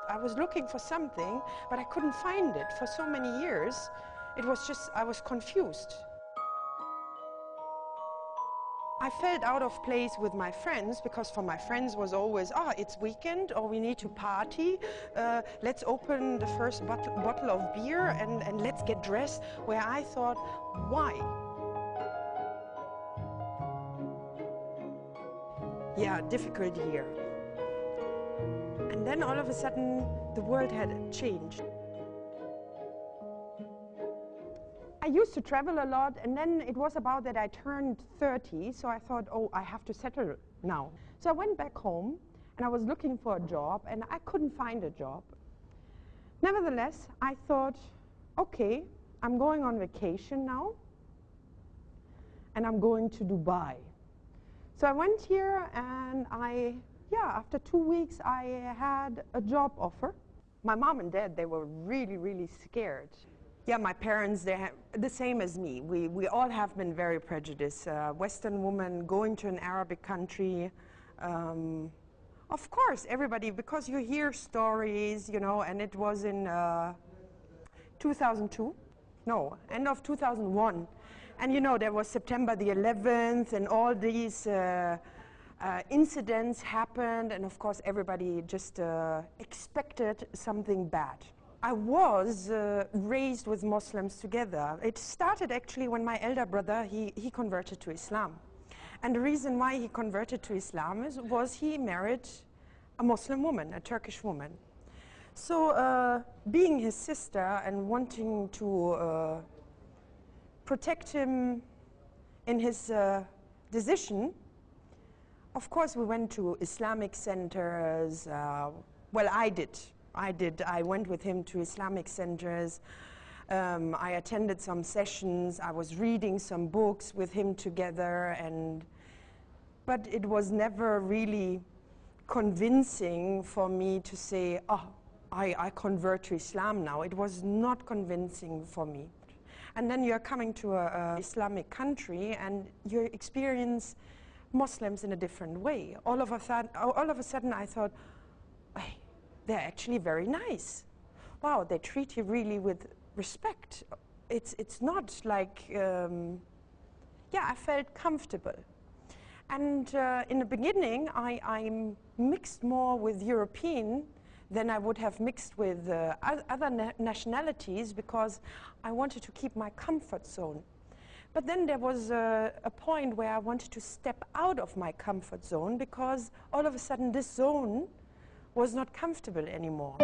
I was looking for something, but I couldn't find it. For so many years, it was just, I was confused. I felt out of place with my friends because for my friends was always, it's weekend or we need to party. Let's open the first bottle of beer and let's get dressed. Where I thought, why? Yeah, difficult year. And then all of a sudden, the world had changed. I used to travel a lot, and then it was about that I turned 30, so I thought, I have to settle now. So I went back home, and I was looking for a job, and I couldn't find a job. Nevertheless, I thought, okay, I'm going on vacation now, and I'm going to Dubai. So I went here, and after 2 weeks, I had a job offer. My mom and dad, they were really, really scared. Yeah, my parents, they're the same as me. We all have been very prejudiced. Western woman going to an Arabic country. Of course, everybody, because you hear stories, and it was in 2002. No, end of 2001. And there was September the 11th and all these incidents happened, and of course everybody just expected something bad. I was raised with Muslims together. It started actually when my elder brother, he converted to Islam. And the reason why he converted to Islam was he married a Muslim woman, a Turkish woman. So being his sister and wanting to protect him in his decision, of course we went to Islamic centers. Well, I did. I went with him to Islamic centers. I attended some sessions. I was reading some books with him together, but it was never really convincing for me to say, I convert to Islam now. It was not convincing for me. And then you're coming to an Islamic country and you experience Muslims in a different way. All of a sudden I thought, hey, they're actually very nice. Wow, they treat you really with respect. It's not like, I felt comfortable. And in the beginning, I mixed more with European than I would have mixed with other nationalities because I wanted to keep my comfort zone. But then there was a point where I wanted to step out of my comfort zone because all of a sudden this zone was not comfortable anymore.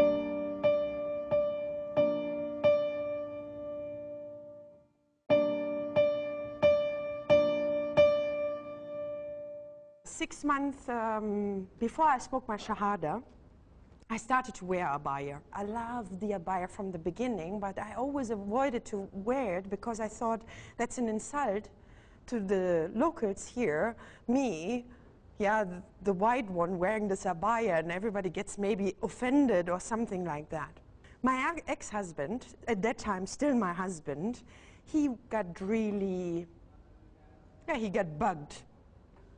Six months before I spoke my Shahada, I started to wear abaya. I loved the abaya from the beginning, but I always avoided to wear it because I thought that's an insult to the locals here. Me, the white one wearing this abaya, and everybody gets maybe offended or something like that. My ex-husband, at that time still my husband, he got really, he got bugged.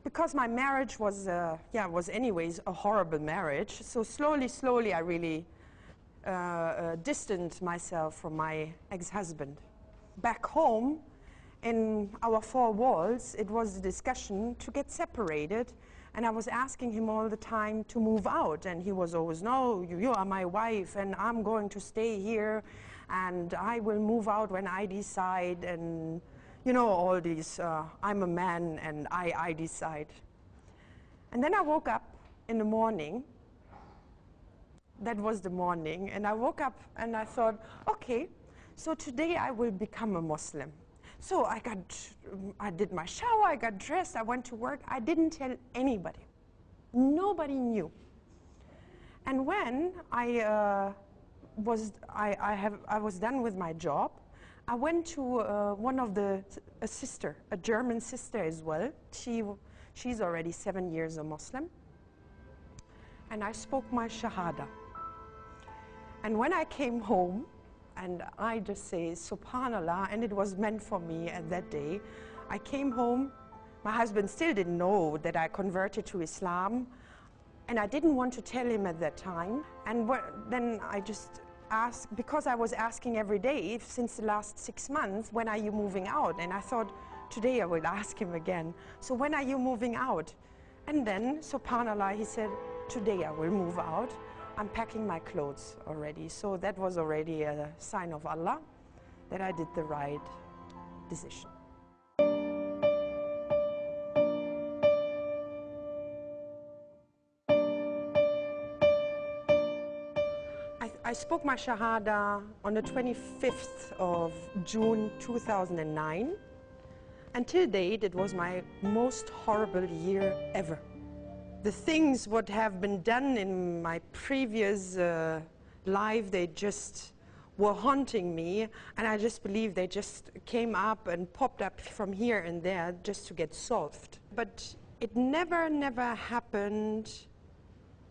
Because my marriage was anyways a horrible marriage, so slowly I really distanced myself from my ex-husband. Back home, in our four walls, it was a discussion to get separated, and I was asking him all the time to move out, and he was always, no, you are my wife, and I'm going to stay here, and I will move out when I decide, and all these, I'm a man and I decide. And then I woke up in the morning. That was the morning. And I woke up and I thought, okay, so today I will become a Muslim. So I did my shower, I got dressed, I went to work. I didn't tell anybody. Nobody knew. And when I was done with my job, I went to one of a German sister as well. She's already 7 years a Muslim. And I spoke my Shahada. And when I came home, and I just say, Subhanallah, and it was meant for me at that day, I came home. My husband still didn't know that I converted to Islam. And I didn't want to tell him at that time. And then I just asked, because I was asking every day since the last 6 months, when are you moving out? And I thought, today I will ask him again. So when are you moving out? And then, subhanAllah, he said, today I will move out. I'm packing my clothes already. So that was already a sign of Allah that I did the right decision. I spoke my Shahada on the 25th of June 2009. Until date, it was my most horrible year ever. The things what have been done in my previous life, they just were haunting me, and I just believe they just came up and popped up from here and there just to get solved. But it never happened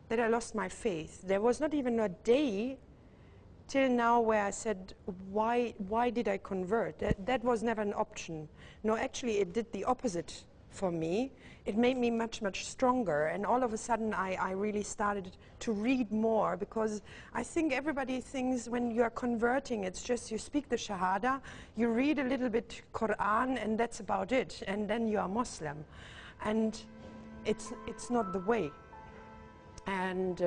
that I lost my faith. There was not even a day till now where I said, why did I convert? That was never an option. No, actually it did the opposite for me. It made me much stronger, and all of a sudden I really started to read more, because I think everybody thinks when you are converting, it's just you speak the Shahada, you read a little bit Quran, and that's about it, and then you are Muslim. And it's not the way. And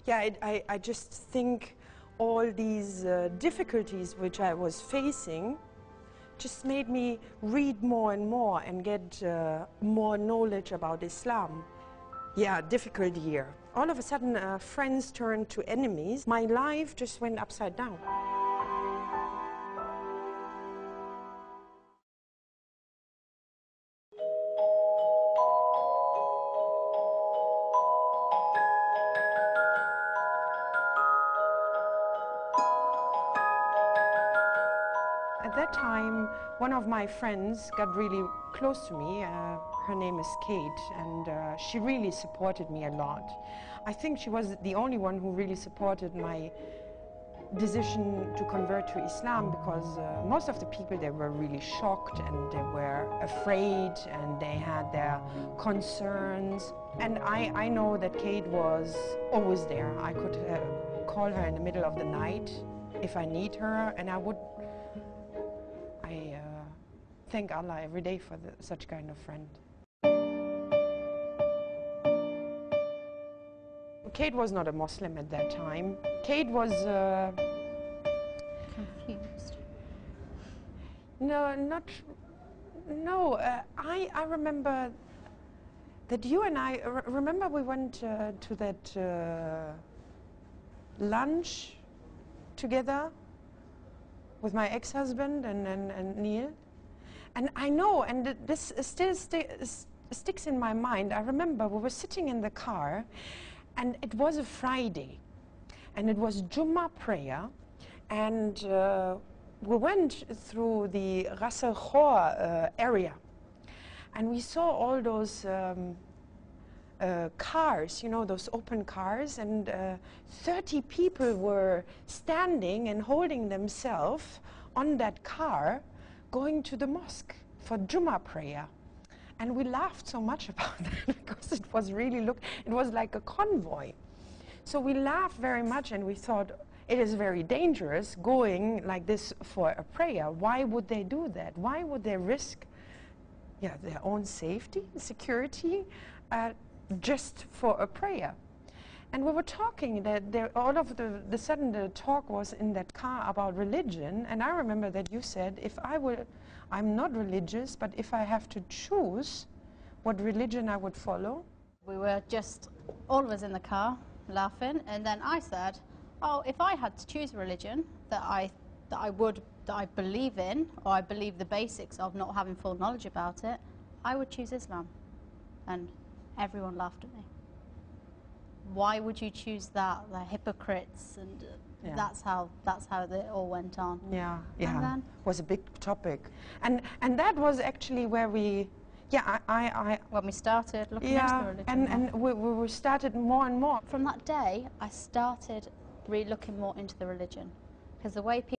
yeah, I just think all these difficulties which I was facing just made me read more and more and get more knowledge about Islam. Yeah, difficult year. All of a sudden, friends turned to enemies. My life just went upside down. At that time, one of my friends got really close to me. Her name is Kate, and she really supported me a lot. I think she was the only one who really supported my decision to convert to Islam, because most of the people, they were really shocked and they were afraid and they had their concerns. And I know that Kate was always there. I could call her in the middle of the night if I need her, and I thank Allah every day for such kind of friend. Kate was not a Muslim at that time. Kate was confused. I remember that you and I remember we went to that lunch together with my ex-husband and Neil. And I know, and this still sticks in my mind. I remember we were sitting in the car, and it was a Friday, and it was Jummah prayer, and we went through the Ras Al Khor area, and we saw all those cars, you know, those open cars, and 30 people were standing and holding themselves on that car, going to the mosque for Jummah prayer. And we laughed so much about that because it was really, it was like a convoy. So we laughed very much, and we thought, it is very dangerous going like this for a prayer. Why would they do that? Why would they risk their own safety, security, just for a prayer? And we were talking that all of the sudden the talk was in that car about religion, and I remember that you said, I'm not religious, but if I have to choose what religion I would follow. We were just all of us in the car laughing, and then I said, oh, if I had to choose a religion that I believe in, or I believe the basics of, not having full knowledge about it, I would choose Islam. And everyone laughed at me. Why would you choose that? They're hypocrites, and that's how it all went on. Yeah, and then was a big topic, and that was actually where we, when we started looking into the religion. and we started more and more. From that day, I started really looking more into the religion, because the way people